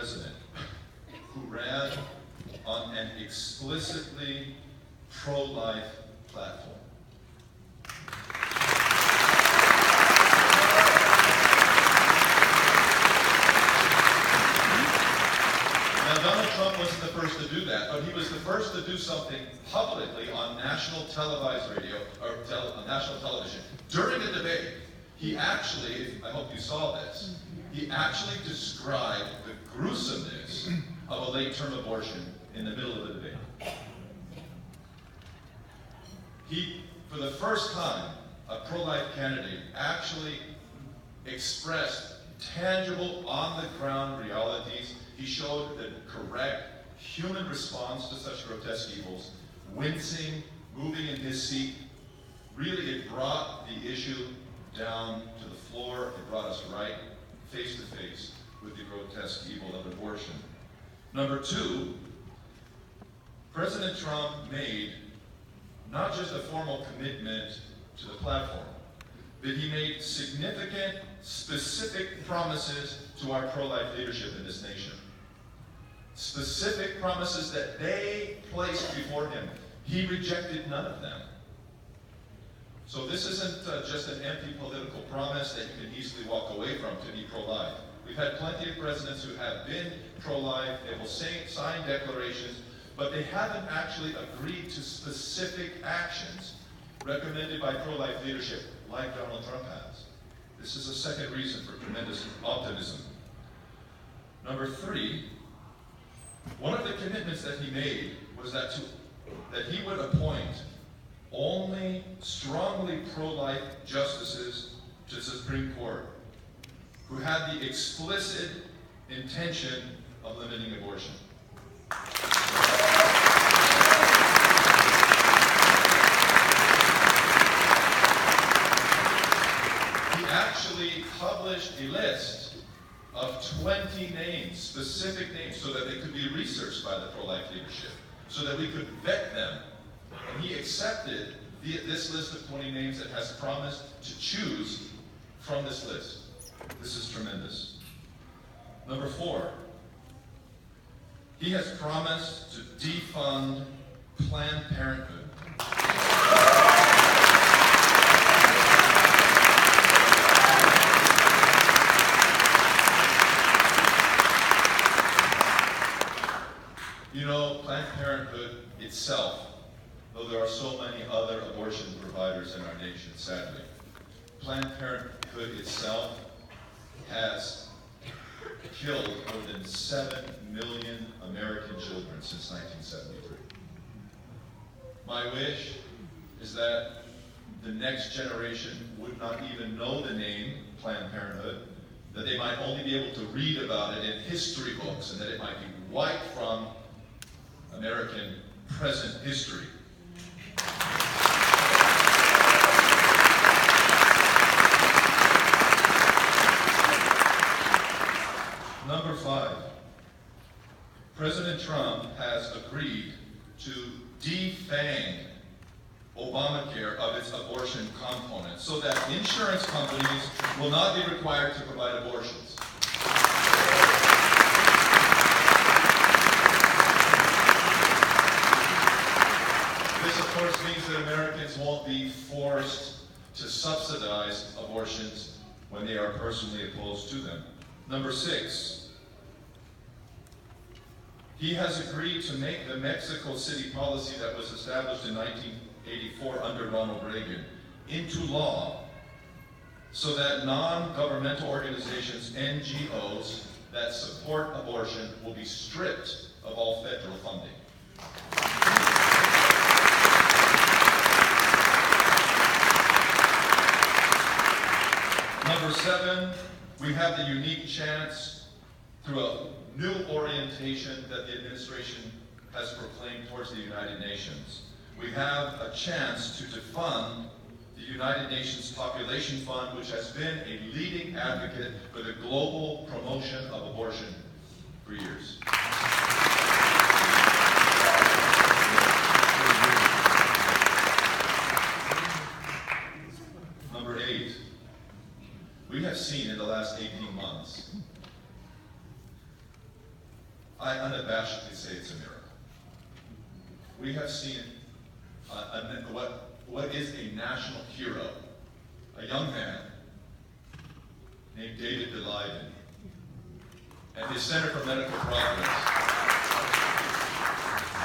president who ran on an explicitly pro-life platform. Now, Donald Trump wasn't the first to do that, but he was the first to do something publicly on national televised radio, or on national television. During a debate, he actually, I hope you saw this, he actually described the gruesomeness of a late-term abortion in the middle of the debate. He, for the first time, a pro-life candidate actually expressed tangible, on-the-ground realities. He showed the correct human response to such grotesque evils, wincing, moving in his seat. Really, it brought the issue down to the floor. It brought us right face to face with the grotesque evil of abortion. Number two, President Trump made not just a formal commitment to the platform, but he made significant, specific promises to our pro-life leadership in this nation. Specific promises that they placed before him. He rejected none of them. So this isn't just an empty political promise that you can easily walk away from to be pro-life. We've had plenty of presidents who have been pro-life. They will sign declarations, but they haven't actually agreed to specific actions recommended by pro-life leadership like Donald Trump has. This is a second reason for tremendous optimism. Number three, one of the commitments that he made was that he would appoint only strongly pro-life justices to the Supreme Court who had the explicit intention of limiting abortion. He actually published a list of 20 names, specific names, so that they could be researched by the pro-life leadership, so that we could vet them. And he accepted this list of 20 names and has promised to choose from this list. This is tremendous. Number four, he has promised to defund Planned Parenthood. You know, Planned Parenthood itself, though there are so many other abortion providers in our nation, sadly, Planned Parenthood itself has killed more than 7 million American children since 1973. My wish is that the next generation would not even know the name Planned Parenthood, that they might only be able to read about it in history books, and that it might be wiped from American present history. Number five, President Trump has agreed to defang Obamacare of its abortion component so that insurance companies will not be required to provide abortions. This, of course, means that Americans won't be forced to subsidize abortions when they are personally opposed to them. Number six, he has agreed to make the Mexico City policy that was established in 1984 under Ronald Reagan into law so that non-governmental organizations, NGOs, that support abortion will be stripped of all federal funding. Number seven, we have the unique chance through a new orientation that the administration has proclaimed towards the United Nations. We have a chance to defund the United Nations Population Fund, which has been a leading advocate for the global promotion of abortion for years. Number eight, we have seen in the last 18 months I unabashedly say it's a miracle. We have seen what is a national hero, a young man named David DeLayden, and his Center for Medical Progress.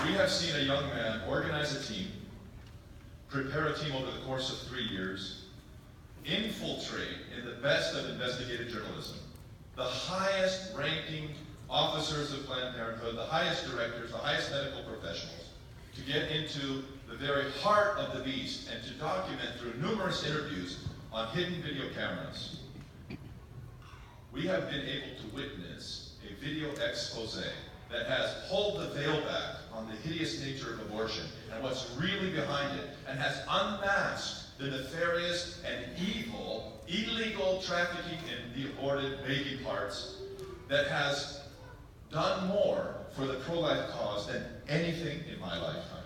We have seen a young man organize a team, prepare a team over the course of 3 years, infiltrate in the best of investigative journalism, the highest ranking officers of Planned Parenthood, the highest directors, the highest medical professionals, to get into the very heart of the beast and to document through numerous interviews on hidden video cameras. We have been able to witness a video expose that has pulled the veil back on the hideous nature of abortion and what's really behind it, and has unmasked the nefarious and evil, illegal trafficking in the aborted baby parts that has done more for the pro-life cause than anything in my lifetime.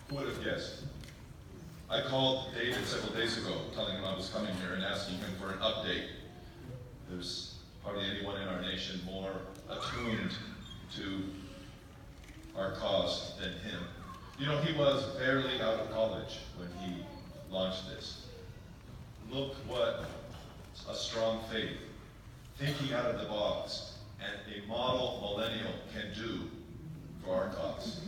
Who would have guessed? I called David several days ago, telling him I was coming here and asking him for an update. There's hardly anyone in our nation more attuned to our cause than him. You know, he was barely out of college when he launched this. Look what a strong faith, thinking out of the box, and a model millennial can do for our cause.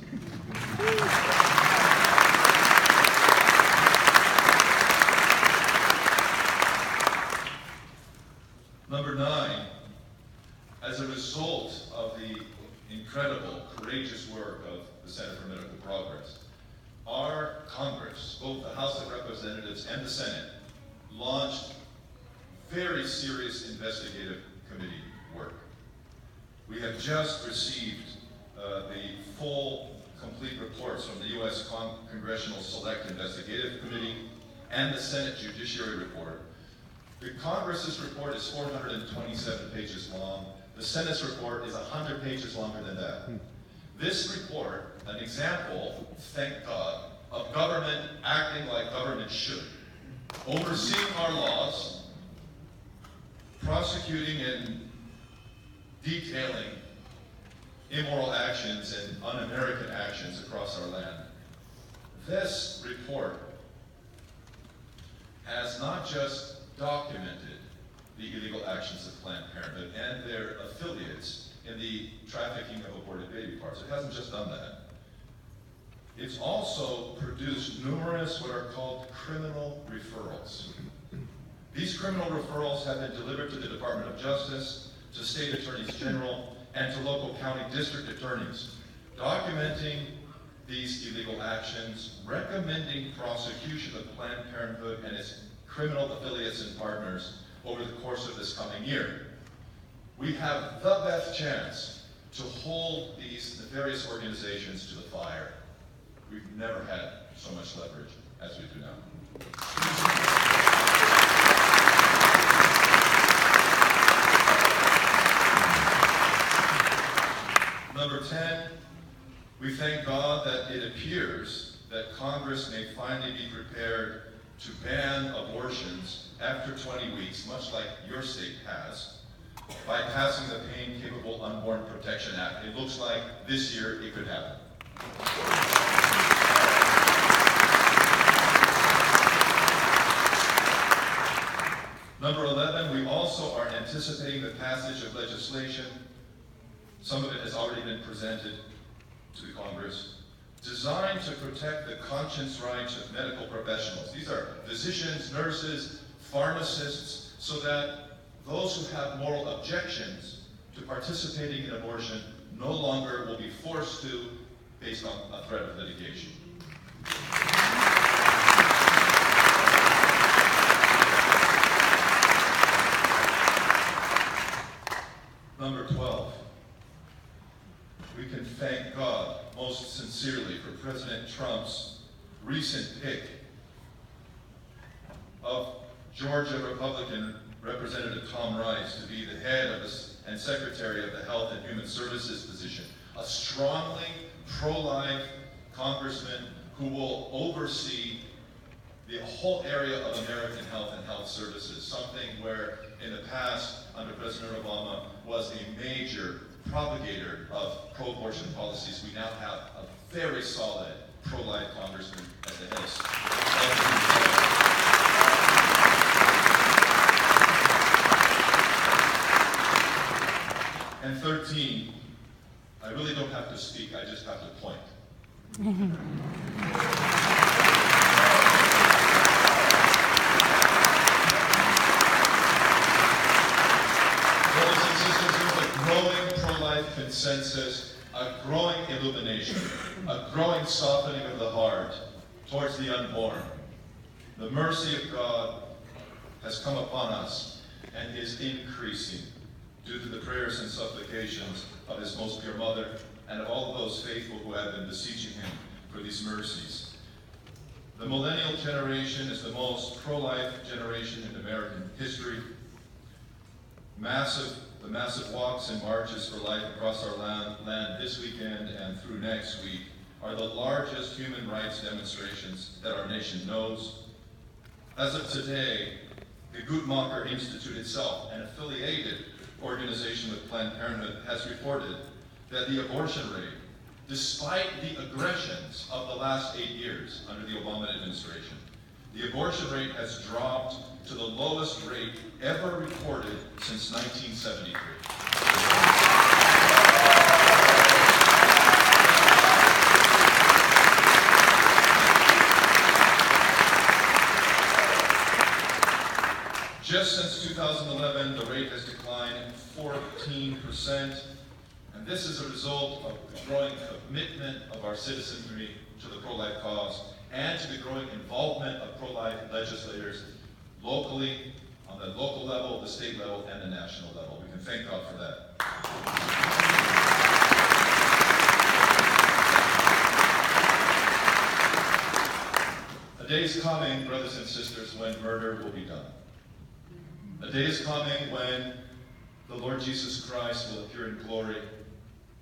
Number 9, as a result of the incredible, courageous work of the Center for Medical Progress, our Congress, both the House of Representatives and the Senate, launched very serious investigative committee work. We have just received the full, complete reports from the U.S. Congressional Select Investigative Committee and the Senate Judiciary Report. The Congress's report is 427 pages long. The Senate's report is 100 pages longer than that. This report, an example, thank God, of government acting like government should, overseeing our laws, prosecuting and detailing immoral actions and un-American actions across our land. This report has not just documented the illegal actions of Planned Parenthood and their affiliates in the trafficking of aborted baby parts. It hasn't just done that. It's also produced numerous what are called criminal referrals. These criminal referrals have been delivered to the Department of Justice, to state attorneys general, and to local county district attorneys, documenting these illegal actions, recommending prosecution of Planned Parenthood and its criminal affiliates and partners over the course of this coming year. We have the best chance to hold these nefarious organizations to the fire. We've never had so much leverage as we do now. Number 10, we thank God that it appears that Congress may finally be prepared to ban abortions after 20 weeks, much like your state has, by passing the Pain-Capable Unborn Protection Act. It looks like this year it could happen. Number 11, we also are anticipating the passage of legislation, some of it has already been presented to the Congress, designed to protect the conscience rights of medical professionals. These are physicians, nurses, pharmacists, so that those who have moral objections to participating in abortion no longer will be forced to based on a threat of litigation. Number 12, we can thank God most sincerely for President Trump's recent pick of Georgia Republican Representative Tom Rice to be the head of and Secretary of the Health and Human Services position, a strongly pro-life congressman who will oversee the whole area of American health and health services, something where in the past, under President Obama, was a major propagator of pro-abortion policies. We now have a very solid pro-life congressman at the head. And 13, I really don't have to speak, I just have to point. Brothers and sisters, there's a growing pro-life consensus, a growing illumination, a growing softening of the heart towards the unborn. The mercy of God has come upon us and is increasing due to the prayers and supplications of his most pure mother and of all of those faithful who have been beseeching him for these mercies. The millennial generation is the most pro-life generation in American history. The massive walks and marches for life across our land this weekend and through next week are the largest human rights demonstrations that our nation knows. As of today, the Guttmacher Institute itself, an affiliated organization with Planned Parenthood, has reported that the abortion rate, despite the aggressions of the last 8 years under the Obama administration, the abortion rate has dropped to the lowest rate ever recorded since 1973. Just since 2011, the rate has declined 14%, and this is a result of the growing commitment of our citizenry to the pro-life cause and to the growing involvement of pro-life legislators locally, on the local level, the state level, and the national level. We can thank God for that. A day is coming, brothers and sisters, when murder will be done. A day is coming when the Lord Jesus Christ will appear in glory.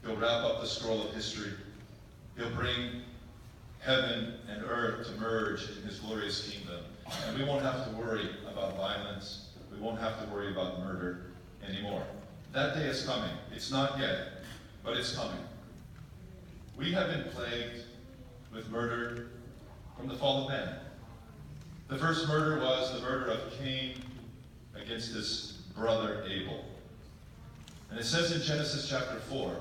He'll wrap up the scroll of history. He'll bring heaven and earth to merge in his glorious kingdom. And we won't have to worry about violence. We won't have to worry about murder anymore. That day is coming. It's not yet, but it's coming. We have been plagued with murder from the fall of man. The first murder was the murder of Cain against his brother Abel. And it says in Genesis chapter 4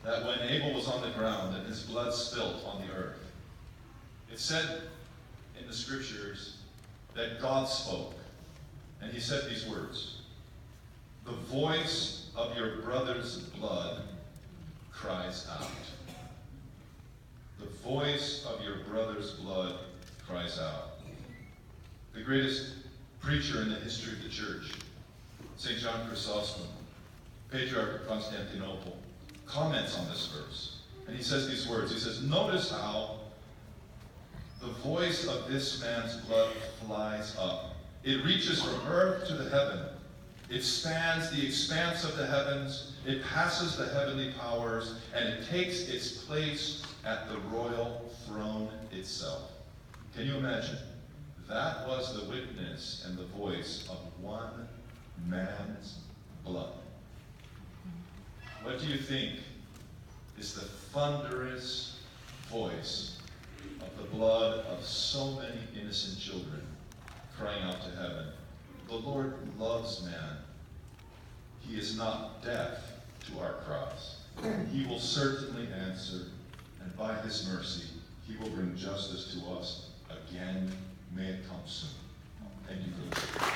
that when Abel was on the ground and his blood spilt on the earth, it said in the scriptures that God spoke, and he said these words, "The voice of your brother's blood cries out." The voice of your brother's blood cries out. The greatest preacher in the history of the church, St. John Chrysostom, Patriarch of Constantinople, comments on this verse. And he says these words. He says, "Notice how the voice of this man's blood flies up. It reaches from earth to the heaven. It spans the expanse of the heavens. It passes the heavenly powers, and it takes its place at the royal throne itself." Can you imagine? That was the witness and the voice of one man's blood. What do you think is the thunderous voice of the blood of so many innocent children crying out to heaven? The Lord loves man. He is not deaf to our cries. He will certainly answer, and by his mercy, he will bring justice to us again. May it come soon. Thank you for listening.